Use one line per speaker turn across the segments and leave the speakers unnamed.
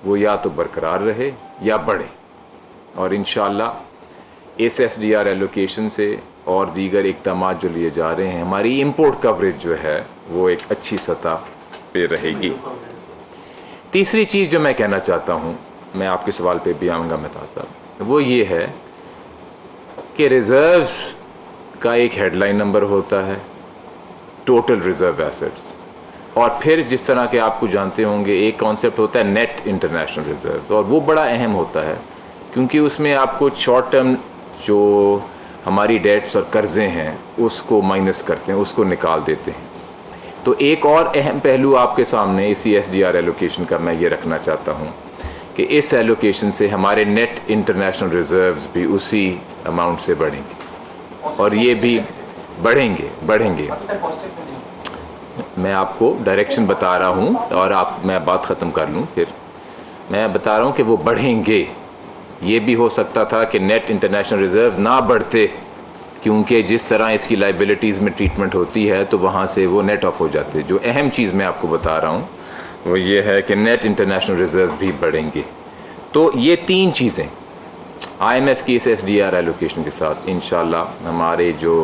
وہ یا تو برقرار رہے یا بڑھے، اور انشاءاللہ اس ایس ڈی آر ایلوکیشن سے اور دیگر اقدامات جو لیے جا رہے ہیں، ہماری امپورٹ کوریج جو ہے وہ ایک اچھی سطح پہ رہے گی۔ تیسری چیز جو میں کہنا چاہتا ہوں، میں آپ کے سوال پہ بھی آؤں گا مہتا صاحب، وہ یہ ہے کہ ریزروز کا ایک ہیڈ لائن نمبر ہوتا ہے، ٹوٹل ریزرو ایسٹس، اور پھر جس طرح کہ آپ کو جانتے ہوں گے ایک کانسیپٹ ہوتا ہے نیٹ انٹرنیشنل ریزروز، اور وہ بڑا اہم ہوتا ہے کیونکہ اس میں آپ کو شارٹ ٹرم جو ہماری ڈیٹس اور قرضے ہیں اس کو مائنس کرتے ہیں، اس کو نکال دیتے ہیں۔ تو ایک اور اہم پہلو آپ کے سامنے اسی ایس ڈی آر ایلوکیشن کا میں یہ رکھنا چاہتا ہوں کہ اس ایلوکیشن سے ہمارے نیٹ انٹرنیشنل ریزروز بھی اسی اماؤنٹ سے بڑھیں گے، اور یہ بھی بڑھیں گے۔ میں آپ کو ڈائریکشن بتا رہا ہوں، اور میں بات ختم کر لوں، پھر میں بتا رہا ہوں کہ وہ بڑھیں گے۔ یہ بھی ہو سکتا تھا کہ نیٹ انٹرنیشنل ریزرو نہ بڑھتے، کیونکہ جس طرح اس کی لائبلٹیز میں ٹریٹمنٹ ہوتی ہے تو وہاں سے وہ نیٹ آف ہو جاتے۔ جو اہم چیز میں آپ کو بتا رہا ہوں وہ یہ ہے کہ نیٹ انٹرنیشنل ریزروز بھی بڑھیں گے۔ تو یہ تین چیزیں آئی ایم ایف کی اس ایس ڈی آر ایلوکیشن کے ساتھ انشاءاللہ ہمارے جو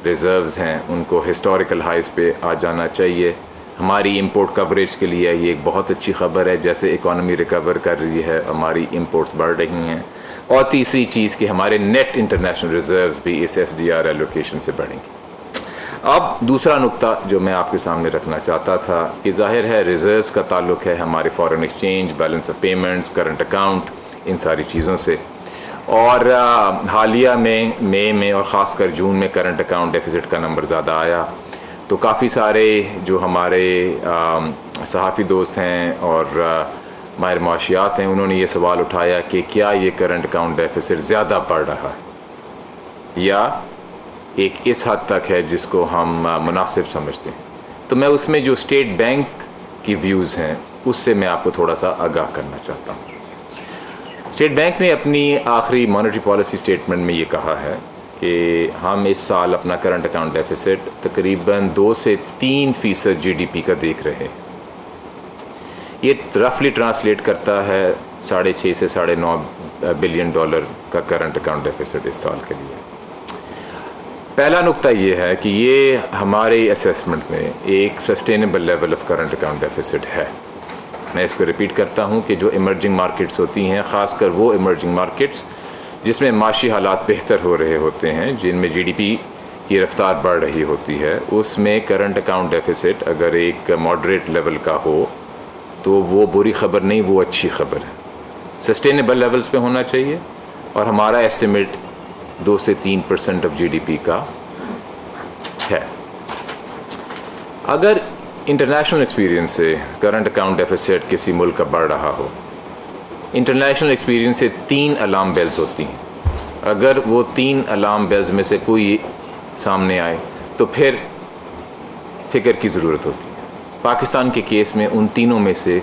ریزروز ہیں ان کو ہسٹوریکل ہائیز پہ آ جانا چاہیے۔ ہماری امپورٹ کوریج کے لیے یہ ایک بہت اچھی خبر ہے، جیسے اکانومی ریکور کر رہی ہے ہماری امپورٹس بڑھ رہی ہیں۔ اور تیسری چیز کہ ہمارے نیٹ انٹرنیشنل ریزروز بھی اس ایس ڈی آر ایلوکیشن سے بڑھیں گے۔ اب دوسرا نقطہ جو میں آپ کے سامنے رکھنا چاہتا تھا کہ ظاہر ہے ریزروز کا تعلق ہے ہمارے foreign exchange, balance of payments, current account, ان ساری چیزوں سے، اور حالیہ میں مئی میں اور خاص کر جون میں کرنٹ اکاؤنٹ ڈیفیسٹ کا نمبر زیادہ آیا، تو کافی سارے جو ہمارے صحافی دوست ہیں اور ماہر معاشیات ہیں انہوں نے یہ سوال اٹھایا کہ کیا یہ کرنٹ اکاؤنٹ ڈیفیسٹ زیادہ بڑھ رہا ہے یا ایک اس حد تک ہے جس کو ہم مناسب سمجھتے ہیں۔ تو میں اس میں جو اسٹیٹ بینک کی ویوز ہیں اس سے میں آپ کو تھوڑا سا آگاہ کرنا چاہتا ہوں۔ اسٹیٹ بینک نے اپنی آخری مانیٹری پالیسی اسٹیٹمنٹ میں یہ کہا ہے کہ ہم اس سال اپنا کرنٹ اکاؤنٹ ڈیفیسٹ تقریباً 2 سے 3% جی ڈی پی کا دیکھ رہے ہیں۔ یہ رفلی ٹرانسلیٹ کرتا ہے 6.5 سے 9.5 بلین ڈالر کا کرنٹ اکاؤنٹ ڈیفیسٹ اس سال کے لیے۔ پہلا نقطہ یہ ہے کہ یہ ہمارے اسیسمنٹ میں ایک sustainable level of current account deficits ہے۔ میں اس کو ریپیٹ کرتا ہوں کہ جو ایمرجنگ مارکیٹس ہوتی ہیں، خاص کر وہ ایمرجنگ مارکیٹس جس میں معاشی حالات بہتر ہو رہے ہوتے ہیں، جن میں جی ڈی پی کی رفتار بڑھ رہی ہوتی ہے، اس میں کرنٹ اکاؤنٹ ڈیفیسٹ اگر ایک ماڈریٹ لیول کا ہو تو وہ بری خبر نہیں، وہ اچھی خبر ہے۔ سسٹینیبل لیولز پہ ہونا چاہیے، اور ہمارا ایسٹیمیٹ 2 سے 3% آف جی ڈی پی کا ہے۔ اگر انٹرنیشنل ایکسپیرینس سے کرنٹ اکاؤنٹ ڈیفیسٹ کسی ملک کا بڑھ رہا ہو، انٹرنیشنل ایکسپیرینس سے 3 الارم بیلز ہوتی ہیں۔ اگر وہ 3 الارم بیلز میں سے کوئی سامنے آئے تو پھر فکر کی ضرورت ہوتی ہے۔ پاکستان کے کیس میں ان تینوں میں سے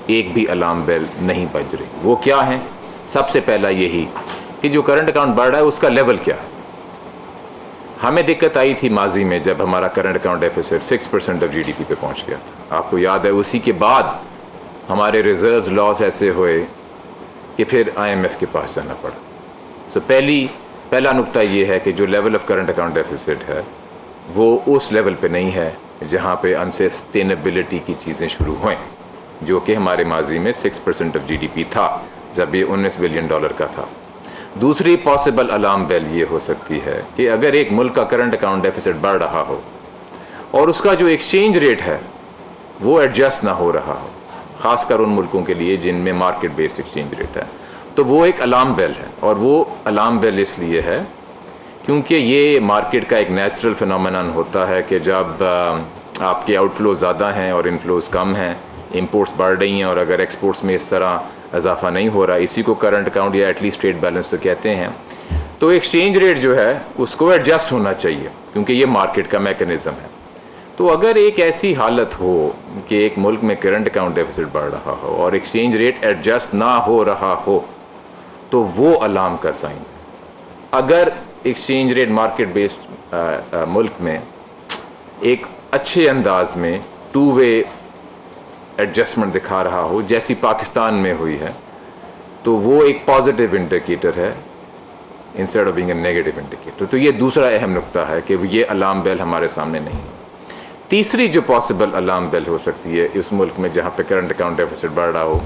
ایک بھی الارم بیل نہیں بج رہی۔ وہ کیا ہیں؟ سب سے پہلا یہی کہ جو کرنٹ اکاؤنٹ بڑھ رہا ہے اس کا لیول کیا ہے۔ ہمیں دقت آئی تھی ماضی میں جب ہمارا current account deficit 6% of G D P پہ پہنچ گیا تھا، آپ کو یاد ہے۔ اسی کے بعد ہمارے ریزروز لاس ایسے ہوئے کہ پھر آئی ایم ایف کے پاس جانا پڑا۔ پہلا نقطہ یہ ہے کہ جو level of current account deficits ہے وہ اس لیول پہ نہیں ہے جہاں پہ انسسٹینیبلٹی کی چیزیں شروع ہوئیں، جو کہ ہمارے ماضی میں 6% آف جی ڈی پی تھا جب یہ $19 بلین کا تھا۔ دوسری پاسبل الارم بیل یہ ہو سکتی ہے کہ اگر ایک ملک کا کرنٹ اکاؤنٹ ڈیفیسٹ بڑھ رہا ہو اور اس کا جو ایکسچینج ریٹ ہے وہ ایڈجسٹ نہ ہو رہا ہو، خاص کر ان ملکوں کے لیے جن میں مارکیٹ بیسڈ ایکسچینج ریٹ ہے، تو وہ ایک الارم بیل ہے۔ اور وہ الارم بیل اس لیے ہے کیونکہ یہ مارکیٹ کا ایک نیچرل فینومینن ہوتا ہے کہ جب آپ کے آؤٹ فلوز زیادہ ہیں اور انفلوز کم ہیں، امپورٹس بڑھ رہی ہیں، اور اگر ایکسپورٹس میں اس طرح اضافہ نہیں ہو رہا، اسی کو کرنٹ اکاؤنٹ یا ایٹ لیسٹ ٹریڈ بیلنس تو کہتے ہیں، تو ایکسچینج ریٹ جو ہے اس کو ایڈجسٹ ہونا چاہیے کیونکہ یہ مارکیٹ کا میکنزم ہے۔ تو اگر ایک ایسی حالت ہو کہ ایک ملک میں کرنٹ اکاؤنٹ ڈیفیسٹ بڑھ رہا ہو اور ایکسچینج ریٹ ایڈجسٹ نہ ہو رہا ہو تو وہ الارم کا سائن ہے۔ اگر ایکسچینج ریٹ مارکیٹ بیسڈ ملک میں ایک اچھے انداز میں 2 وے ایڈجسٹمنٹ دکھا رہا ہو جیسی پاکستان میں ہوئی ہے تو وہ ایک پازیٹیو انڈیکیٹر ہے instead of being a negative indicator. تو یہ دوسرا اہم نقطہ ہے کہ یہ الارم بیل ہمارے سامنے نہیں ہے. تیسری جو پاسبل الارم بیل ہو سکتی ہے اس ملک میں جہاں پہ کرنٹ اکاؤنٹ ڈیفیسٹ بڑھ رہا ہو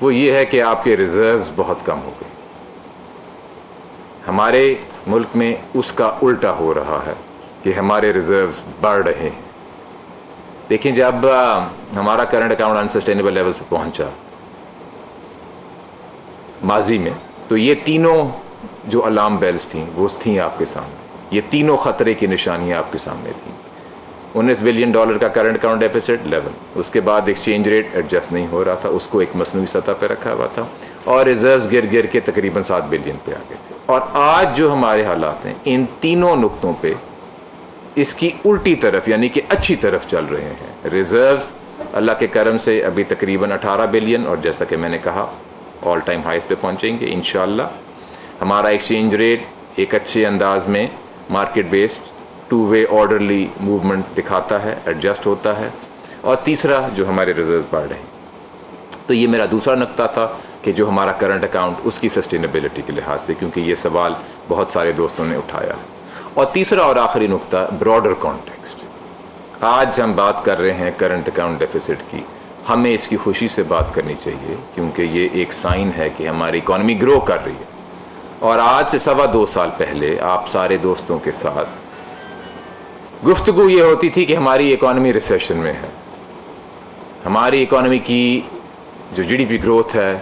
وہ یہ ہے کہ آپ کے ریزروز بہت کم ہو گئے. ہمارے ملک میں اس کا الٹا ہو رہا ہے کہ ہمارے ریزروز بڑھ رہے ہیں. دیکھیں جب ہمارا کرنٹ اکاؤنٹ انسسٹینیبل لیول پہ پہنچا ماضی میں تو یہ تینوں جو الارم بیلز تھیں وہ تھیں آپ کے سامنے. یہ تینوں خطرے کی نشانیاں آپ کے سامنے تھیں. $19 بلین کا کرنٹ اکاؤنٹ ڈیفیسٹ لیول, اس کے بعد ایکسچینج ریٹ ایڈجسٹ نہیں ہو رہا تھا, اس کو ایک مصنوعی سطح پہ رکھا ہوا تھا, اور ریزروز گر گر کے تقریباً $7 بلین پہ آ گئے تھے. اور آج جو ہمارے حالات ہیں ان تینوں نقطوں پہ اس کی الٹی طرف یعنی کہ اچھی طرف چل رہے ہیں. ریزروز اللہ کے کرم سے ابھی تقریباً $18 بلین, اور جیسا کہ میں نے کہا آل ٹائم ہائیز پہ پہنچیں گے انشاءاللہ. ہمارا ایکسچینج ریٹ ایک اچھے انداز میں market based two way orderly movement دکھاتا ہے, ایڈجسٹ ہوتا ہے. اور تیسرا جو ہمارے ریزروز بڑھ رہے ہیں. تو یہ میرا دوسرا نقطہ تھا کہ جو ہمارا کرنٹ اکاؤنٹ اس کی سسٹینیبلٹی کے لحاظ سے, کیونکہ یہ سوال بہت سارے دوستوں نے اٹھایا. اور تیسرا اور آخری نقطہ براڈر کانٹیکسٹ. آج ہم بات کر رہے ہیں کرنٹ اکاؤنٹ ڈیفیسٹ کی. ہمیں اس کی خوشی سے بات کرنی چاہیے کیونکہ یہ ایک سائن ہے کہ ہماری اکانومی گرو کر رہی ہے. اور آج سے 2.25 سال پہلے آپ سارے دوستوں کے ساتھ گفتگو یہ ہوتی تھی کہ ہماری اکانومی ریسیشن میں ہے, ہماری اکانومی کی جو جی ڈی پی گروتھ ہے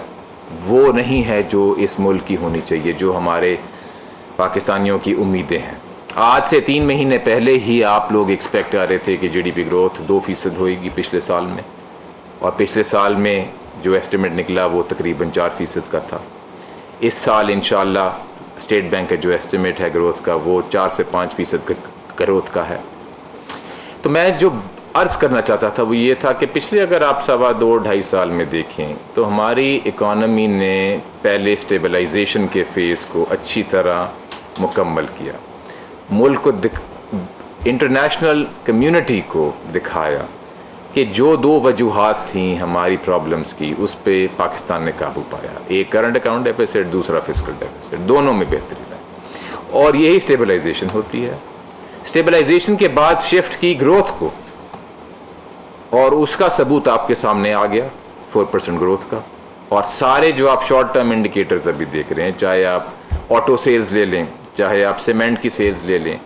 وہ نہیں ہے جو اس ملک کی ہونی چاہیے, جو ہمارے پاکستانیوں کی امیدیں ہیں. آج سے 3 مہینے پہلے ہی آپ لوگ ایکسپیکٹ کر رہے تھے کہ جی ڈی پی گروتھ 2% ہوئے گی پچھلے سال میں, اور پچھلے سال میں جو ایسٹیمیٹ نکلا وہ تقریباً 4% کا تھا. اس سال انشاءاللہ اسٹیٹ بینک کا جو ایسٹیمیٹ ہے گروتھ کا وہ 4 سے 5% گروتھ کا ہے. تو میں جو عرض کرنا چاہتا تھا وہ یہ تھا کہ پچھلے اگر آپ 2.5 سال میں دیکھیں تو ہماری اکانومی نے پہلے اسٹیبلائزیشن کے فیز کو اچھی طرح مکمل کیا, ملک کو انٹرنیشنل کمیونٹی کو دکھایا کہ جو 2 وجوہات تھیں ہماری پرابلمز کی اس پہ پاکستان نے قابو پایا. ایک کرنٹ اکاؤنٹ ڈیفیسٹ, دوسرا فسکل ڈیفیسٹ, دونوں میں بہتری ہے. اور یہی اسٹیبلائزیشن ہوتی ہے. اسٹیبلائزیشن کے بعد شفٹ کی گروتھ کو, اور اس کا ثبوت آپ کے سامنے آ گیا 4% گروتھ کا. اور سارے جو آپ شارٹ ٹرم انڈیکیٹرز ابھی دیکھ رہے ہیں, چاہے آپ آٹو سیلز لے لیں, چاہے آپ سیمنٹ کی سیلز لے لیں,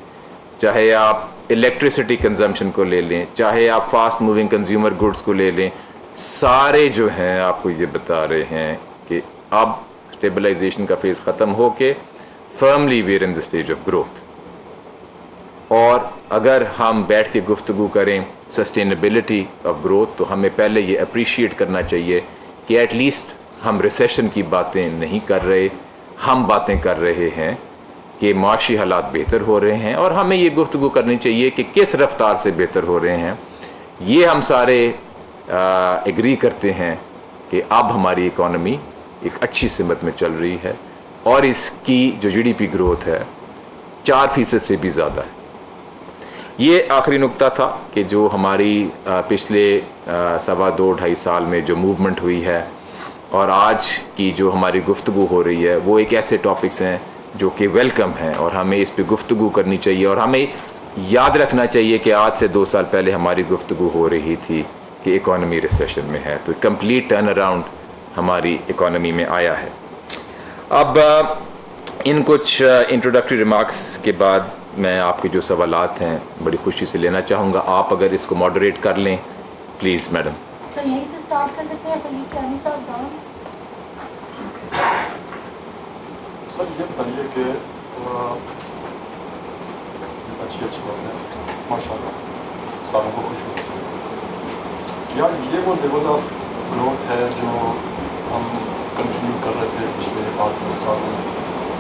چاہے آپ الیکٹریسٹی کنزمپشن کو لے لیں, چاہے آپ فاسٹ موونگ کنزیومر گڈز کو لے لیں, سارے جو ہیں آپ کو یہ بتا رہے ہیں کہ اب اسٹیبلائزیشن کا فیز ختم ہو کے firmly we are in the stage of growth. اور اگر ہم بیٹھ کے گفتگو کریں سسٹینیبلٹی آف گروتھ تو ہمیں پہلے یہ اپریشیٹ کرنا چاہیے کہ ایٹ لیسٹ ہم ریسیشن کی باتیں نہیں کر رہے, ہم باتیں کر رہے ہیں کہ معاشی حالات بہتر ہو رہے ہیں. اور ہمیں یہ گفتگو کرنی چاہیے کہ کس رفتار سے بہتر ہو رہے ہیں. یہ ہم سارے ایگری کرتے ہیں کہ اب ہماری اکانومی ایک اچھی سمت میں چل رہی ہے, اور اس کی جو جی ڈی پی گروتھ ہے 4% سے بھی زیادہ ہے. یہ آخری نقطہ تھا کہ جو ہماری پچھلے 2.5 سال میں جو موومنٹ ہوئی ہے اور آج کی جو ہماری گفتگو ہو رہی ہے وہ ایک ایسے ٹاپکس ہیں جو کہ ویلکم ہیں, اور ہمیں اس پہ گفتگو کرنی چاہیے. اور ہمیں یاد رکھنا چاہیے کہ آج سے 2 سال پہلے ہماری گفتگو ہو رہی تھی کہ اکانومی ریسیشن میں ہے, تو کمپلیٹ ٹرن اراؤنڈ ہماری اکانومی میں آیا ہے. اب ان کچھ انٹروڈکٹری ریمارکس کے بعد میں آپ کے جو سوالات ہیں بڑی خوشی سے لینا چاہوں گا. آپ اگر اس کو ماڈریٹ کر لیں پلیز میڈم.
سر یہیں سے اسٹارٹ کر دیتے ہیں خلیق چانی صاحب.
سر یہ بتائیے کہ اچھی بات ہے ماشاء اللہ, ساروں کو خوش ہونا چاہیے. کیا یہ وہ لیول آف گروتھ ہے جو ہم کنٹینیو کر رہے تھے پچھلے 5-10 سال میں,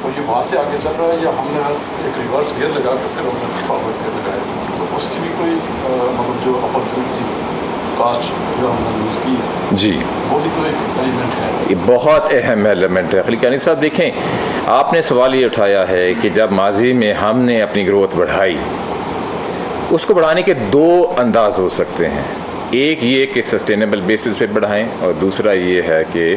تو یہ وہاں سے آگے چل رہا ہے یا ہم نے ایک ریورس گیئر لگا کر پھر ہم نے فارورڈ گیئر لگایا, تو اس کی بھی کوئی مطلب جو اپرچونیٹی کاسٹ جو ہم نے یوز کی ہے
جی
وہ بھی تو ایک ایلیمنٹ ہے.
یہ بہت اہم ایلیمنٹ ہے. خلیق چانی صاحب دیکھیں, آپ نے سوال یہ اٹھایا ہے کہ جب ماضی میں ہم نے اپنی گروتھ بڑھائی, اس کو بڑھانے کے 2 انداز ہو سکتے ہیں. ایک یہ کہ سسٹینیبل بیسس پہ بڑھائیں، اور دوسرا یہ ہے کہ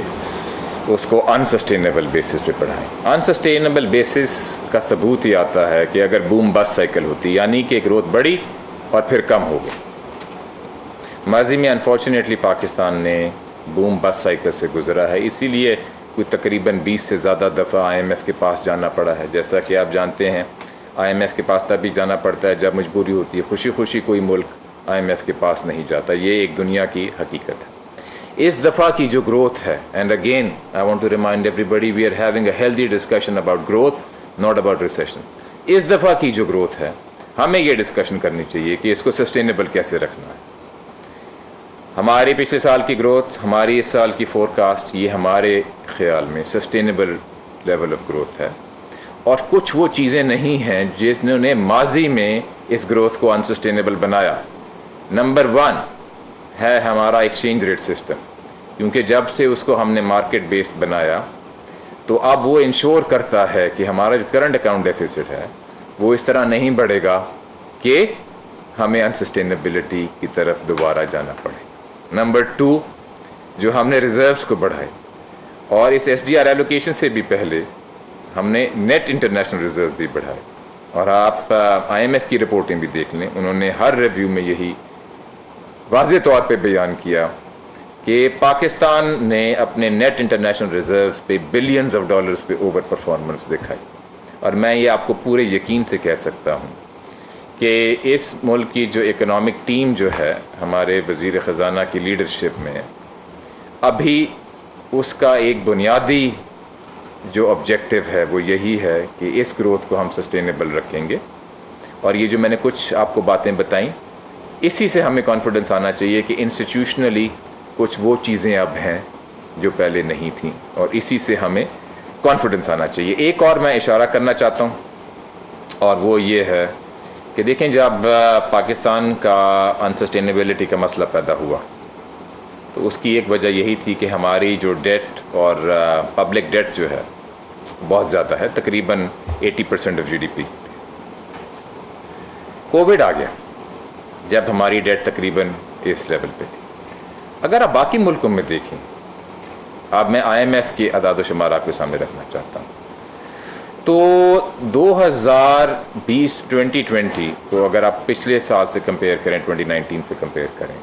اس کو انسسٹینیبل بیسس پہ بڑھائیں۔ انسسٹینیبل بیسس کا ثبوت یہ آتا ہے کہ اگر بوم بس سائیکل ہوتی، یعنی کہ گروتھ بڑھی اور پھر کم ہو گئی۔ ماضی میں انفارچونیٹلی پاکستان نے بوم بس سائیکل سے گزرا ہے، اسی لیے کوئی تقریباً 20 سے زیادہ دفعہ آئی ایم ایف کے پاس جانا پڑا ہے۔ جیسا کہ آپ جانتے ہیں آئی ایم ایف کے پاس تب بھی جانا پڑتا ہے جب مجبوری ہوتی ہے، خوشی خوشی کوئی ملک آئی ایم ایف کے پاس نہیں جاتا، یہ ایک دنیا کی حقیقت ہے۔ اس دفعہ کی جو گروتھ ہے، and again I want to remind everybody we are having a healthy discussion about growth, not about recession. اس دفعہ کی جو گروتھ ہے ہمیں یہ ڈسکشن کرنی چاہیے کہ اس کو سسٹینیبل کیسے رکھنا ہے۔ ہماری پچھلے سال کی گروتھ، ہماری اس سال کی فورکاسٹ، یہ ہمارے خیال میں سسٹینیبل لیول آف گروتھ ہے، اور کچھ وہ چیزیں نہیں ہیں جنہوں نے ماضی میں اس گروتھ کو انسسٹینیبل بنایا۔ نمبر 1 ہے ہمارا ایکسچینج ریٹ سسٹم، کیونکہ جب سے اس کو ہم نے مارکیٹ بیسڈ بنایا تو اب وہ انشور کرتا ہے کہ ہمارا جو کرنٹ اکاؤنٹ ڈیفیسٹ ہے وہ اس طرح نہیں بڑھے گا کہ ہمیں انسسٹینیبلٹی کی طرف دوبارہ جانا پڑے۔ نمبر 2 جو ہم نے ریزروز کو بڑھائے، اور اس ایس ڈی آر ایلوکیشن سے بھی پہلے ہم نے نیٹ انٹرنیشنل ریزروز بھی بڑھائے، اور آپ آئی ایم ایف کی رپورٹیں بھی دیکھ لیں، انہوں نے ہر ریویو میں یہی واضح طور پہ بیان کیا کہ پاکستان نے اپنے نیٹ انٹرنیشنل ریزروز پہ بلینز آف ڈالرز پہ اوور پرفارمنس دکھائی، اور میں یہ آپ کو پورے یقین سے کہہ سکتا ہوں کہ اس ملک کی جو اکنامک ٹیم جو ہے ہمارے وزیر خزانہ کی لیڈرشپ میں، ابھی اس کا ایک بنیادی جو آبجیکٹو ہے وہ یہی ہے کہ اس گروتھ کو ہم سسٹینیبل رکھیں گے۔ اور یہ جو میں نے کچھ آپ کو باتیں بتائیں، اسی سے ہمیں کانفیڈنس آنا چاہیے کہ انسٹیٹیوشنلی کچھ وہ چیزیں اب ہیں جو پہلے نہیں تھیں، اور اسی سے ہمیں کانفیڈنس آنا چاہیے۔ ایک اور میں اشارہ کرنا چاہتا ہوں، اور وہ یہ ہے کہ دیکھیں جب پاکستان کا انسسٹینیبلٹی کا مسئلہ پیدا ہوا تو اس کی ایک وجہ یہی تھی کہ ہماری جو ڈیٹ اور پبلک ڈیٹ جو ہے بہت زیادہ ہے، تقریباً 80% of G D P. Covid آ گیا جب ہماری ڈیٹ تقریباً اس لیول پہ تھی۔ اگر آپ باقی ملکوں میں دیکھیں، اب میں آئی ایم ایف کے اعداد و شمار آپ کے سامنے رکھنا چاہتا ہوں، تو 2020 کو اگر آپ پچھلے سال سے کمپیئر کریں، 2019 سے کمپیئر کریں،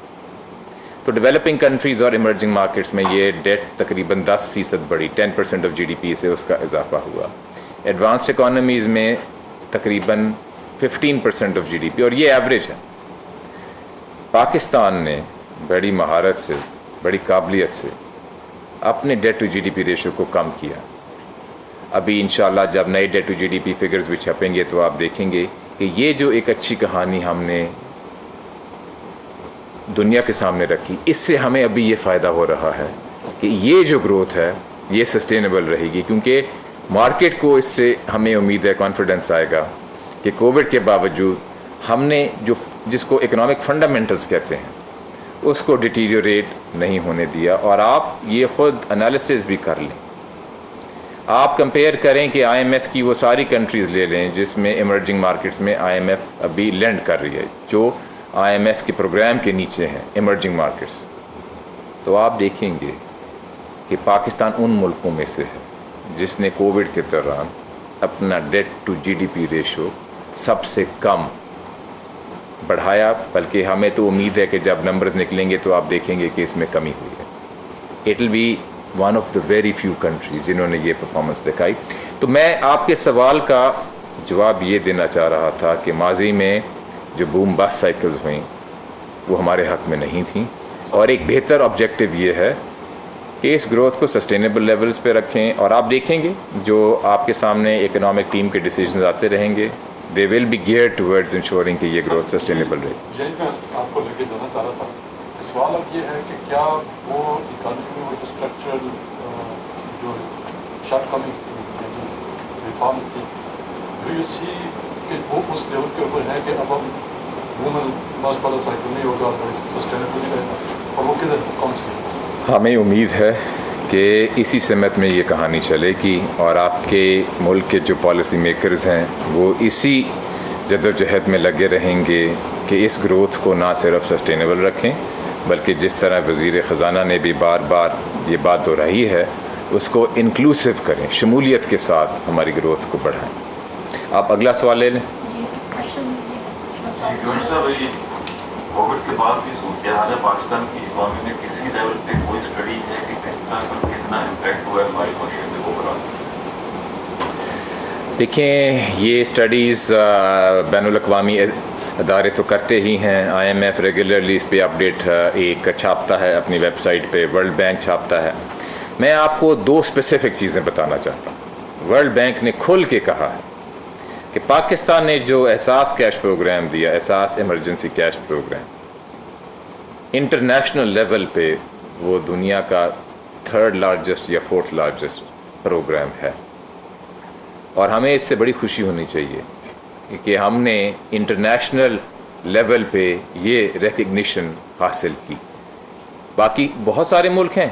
تو ڈیولپنگ کنٹریز اور ایمرجنگ مارکیٹس میں یہ ڈیٹ تقریباً 10% بڑھی، 10% آف جی ڈی پی سے اس کا اضافہ ہوا۔ ایڈوانسڈ اکانومیز میں تقریباً 15% آف جی ڈی پی، اور یہ ایوریج ہے۔ پاکستان نے بڑی مہارت سے، بڑی قابلیت سے اپنے debt to G D P ratio کو کم کیا۔ ابھی انشاءاللہ جب نئے debt to G D P figures بھی چھپیں گے تو آپ دیکھیں گے کہ یہ جو ایک اچھی کہانی ہم نے دنیا کے سامنے رکھی، اس سے ہمیں ابھی یہ فائدہ ہو رہا ہے کہ یہ جو گروتھ ہے یہ سسٹینیبل رہے گی، کیونکہ مارکیٹ کو اس سے ہمیں امید ہے، کانفیڈنس آئے گا کہ کووڈ کے باوجود ہم نے جس کو اکنامک فنڈامنٹلز کہتے ہیں اس کو ڈیٹیریوریٹ نہیں ہونے دیا۔ اور آپ یہ خود انالیسز بھی کر لیں، آپ کمپیئر کریں کہ آئی ایم ایف کی وہ ساری کنٹریز لے لیں جس میں ایمرجنگ مارکیٹس میں آئی ایم ایف ابھی لینڈ کر رہی ہے، جو آئی ایم ایف کے پروگرام کے نیچے ہیں ایمرجنگ مارکیٹس، تو آپ دیکھیں گے کہ پاکستان ان ملکوں میں سے ہے جس نے کووڈ کے دوران اپنا debt to G D P ratio سب سے کم بڑھایا، بلکہ ہمیں تو امید ہے کہ جب نمبرز نکلیں گے تو آپ دیکھیں گے کہ اس میں کمی ہوئی ہے۔ It will be one of the very few countries جنہوں نے یہ پرفارمنس دکھائی۔ تو میں آپ کے سوال کا جواب یہ دینا چاہ رہا تھا کہ ماضی میں جو بوم بس سائیکلز ہوئیں وہ ہمارے حق میں نہیں تھیں، اور ایک بہتر آبجیکٹو یہ ہے کہ اس گروتھ کو سسٹینیبل لیولز پہ رکھیں، اور آپ دیکھیں گے جو آپ کے سامنے اکنامک ٹیم کے ڈیسیجنز آتے رہیں گے، they will be geared towards ensuring کہ یہ گروتھ سسٹینیبل رہے۔
یہی میں آپ کو لے کے جانا چاہ رہا تھا۔ سوال اب یہ ہے کہ کیا وہ اکانومی میں وہ جو اسٹرکچرل جو شارٹ کمنگس تھی، ریفارمس تھی، ڈو یو سی کہ وہ اس لیول کے اوپر ہے کہ اب ہم وومن ماسٹ والا سائیکل نہیں ہوگا اور سسٹینیبل نہیں رہے گا، اور وہ کدھر کون سی؟
ہمیں امید ہے کہ اسی سمت میں یہ کہانی چلے گی، اور آپ کے ملک کے جو پالیسی میکرز ہیں وہ اسی جدوجہد میں لگے رہیں گے کہ اس گروتھ کو نہ صرف سسٹینیبل رکھیں بلکہ جس طرح وزیر خزانہ نے بھی بار بار یہ بات دہرائی ہے اس کو انکلوسیو کریں، شمولیت کے ساتھ ہماری گروتھ کو بڑھائیں۔ آپ اگلا سوال لے لیں۔
جی کوشچن
جوہر صاحب، یہ کووڈ کے بعد کی صورتحال ہے پاکستان کی اکانومی میں، کسی لیول پہ کوئی اسٹڈی ہے کہ کس طرح پر کتنا امپیکٹ ہوا ہے ہماری معیشت میں اوورآل؟
دیکھیں، یہ اسٹڈیز بین الاقوامی ادارے تو کرتے ہی ہیں، آئی ایم ایف ریگولرلی اس پہ اپڈیٹ ایک چھاپتا ہے اپنی ویب سائٹ پہ، ورلڈ بینک چھاپتا ہے۔ میں آپ کو دو اسپیسیفک چیزیں بتانا چاہتا ہوں۔ ورلڈ بینک نے کھل کے کہا ہے کہ پاکستان نے جو احساس کیش پروگرام دیا، Ehsaas emergency cash program, international level پہ وہ دنیا کا 3rd لارجسٹ یا 4th لارجسٹ پروگرام ہے، اور ہمیں اس سے بڑی خوشی ہونی چاہیے کہ ہم نے انٹرنیشنل لیول پہ یہ ریکگنیشن حاصل کی۔ باقی بہت سارے ملک ہیں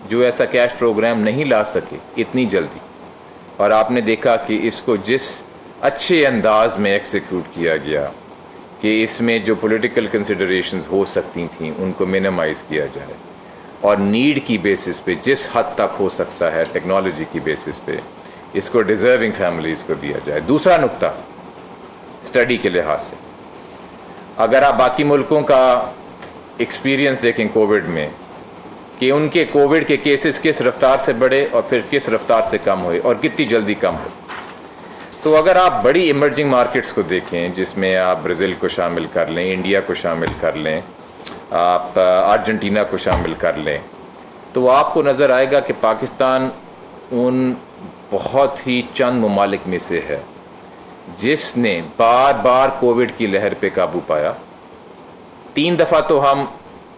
جو ایسا کیش پروگرام نہیں لا سکے اتنی جلدی، اور آپ نے دیکھا کہ اس کو جس اچھے انداز میں ایکزیکیوٹ کیا گیا کہ اس میں جو پولیٹیکل کنسیڈریشنز ہو سکتی تھیں ان کو منیمائز کیا جائے، اور نیڈ کی بیسس پہ جس حد تک ہو سکتا ہے ٹیکنالوجی کی بیسس پہ اس کو ڈیزرونگ فیملیز کو دیا جائے۔ دوسرا نقطہ اسٹڈی کے لحاظ سے، اگر آپ باقی ملکوں کا ایکسپیرینس دیکھیں کووڈ میں کہ ان کے کووڈ کے کیسز کس رفتار سے بڑھے اور پھر کس رفتار سے کم ہوئے اور کتنی جلدی کم ہوئے، تو اگر آپ بڑی ایمرجنگ مارکیٹس کو دیکھیں جس میں آپ برازیل کو شامل کر لیں، انڈیا کو شامل کر لیں، آپ ارجنٹینا کو شامل کر لیں، تو آپ کو نظر آئے گا کہ پاکستان ان بہت ہی چند ممالک میں سے ہے جس نے بار بار کووڈ کی لہر پہ قابو پایا۔ 3 دفعہ تو ہم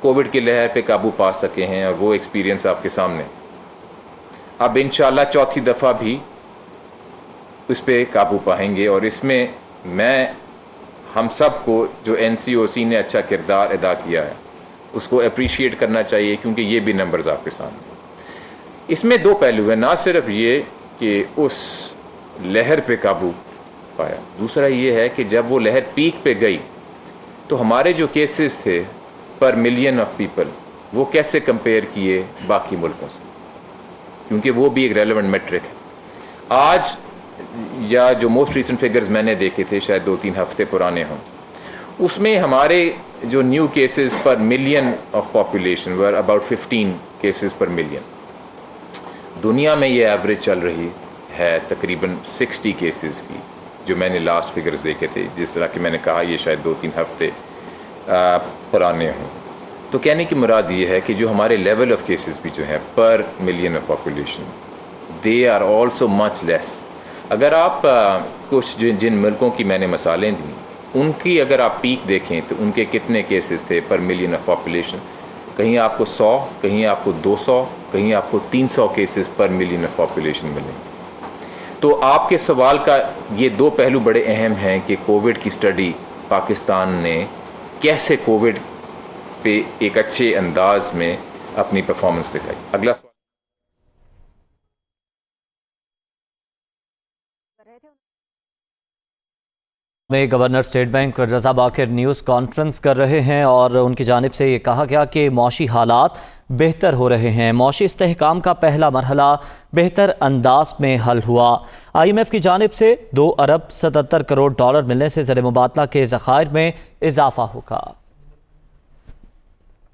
کووڈ کی لہر پہ قابو پا سکے ہیں، اور وہ ایکسپیرینس آپ کے سامنے۔ اب انشاءاللہ 4تھی دفعہ بھی اس پہ قابو پائیں گے، اور اس میں میں ہم سب کو جو NCOC نے اچھا کردار ادا کیا ہے اس کو اپریشیٹ کرنا چاہیے، کیونکہ یہ بھی نمبرز آپ کے سامنے۔ اس میں 2 پہلو ہیں، نہ صرف یہ کہ اس لہر پہ قابو پایا، دوسرا یہ ہے کہ جب وہ لہر پیک پہ گئی تو ہمارے جو کیسز تھے پر ملین آف پیپل وہ کیسے کمپیئر کیے باقی ملکوں سے، کیونکہ وہ بھی ایک ریلیونٹ میٹرک ہے۔ آج یا جو موسٹ ریسنٹ فگرز میں نے دیکھے تھے، شاید 2-3 ہفتے پرانے ہوں، اس میں ہمارے جو new cases per million of population were about 15 cases per million. دنیا میں یہ ایوریج چل رہی ہے تقریباً 60 کیسز کی، جو میں نے لاسٹ فگرز دیکھے تھے، جس طرح کہ میں نے کہا یہ شاید 2-3 ہفتے پرانے ہوں۔ تو کہنے کی مراد یہ ہے کہ جو ہمارے لیول آف کیسز بھی جو ہیں per million of population, they are also much less. اگر آپ کچھ جن ملکوں کی میں نے مثالیں دیں ان کی اگر آپ پیک دیکھیں تو ان کے کتنے کیسز تھے پر ملین آف پاپولیشن، کہیں آپ کو 100، کہیں آپ کو 200، کہیں آپ کو 300 cases per million of population ملیں گے۔ تو آپ کے سوال کا یہ 2 پہلو بڑے اہم ہیں کہ کووڈ کی اسٹڈی پاکستان نے کیسے کووڈ پہ ایک اچھے انداز میں اپنی پرفارمنس دکھائی۔ اگلا سوال۔
میں گورنر اسٹیٹ بینک رضا باکر نیوز کانفرنس کر رہے ہیں، اور ان کی جانب سے یہ کہا گیا کہ معاشی حالات بہتر ہو رہے ہیں، معاشی استحکام کا پہلا مرحلہ بہتر انداز میں حل ہوا۔ IMF کی جانب سے $2 ارب 77 کروڑ ملنے سے زر مبادلہ کے ذخائر میں اضافہ ہوگا۔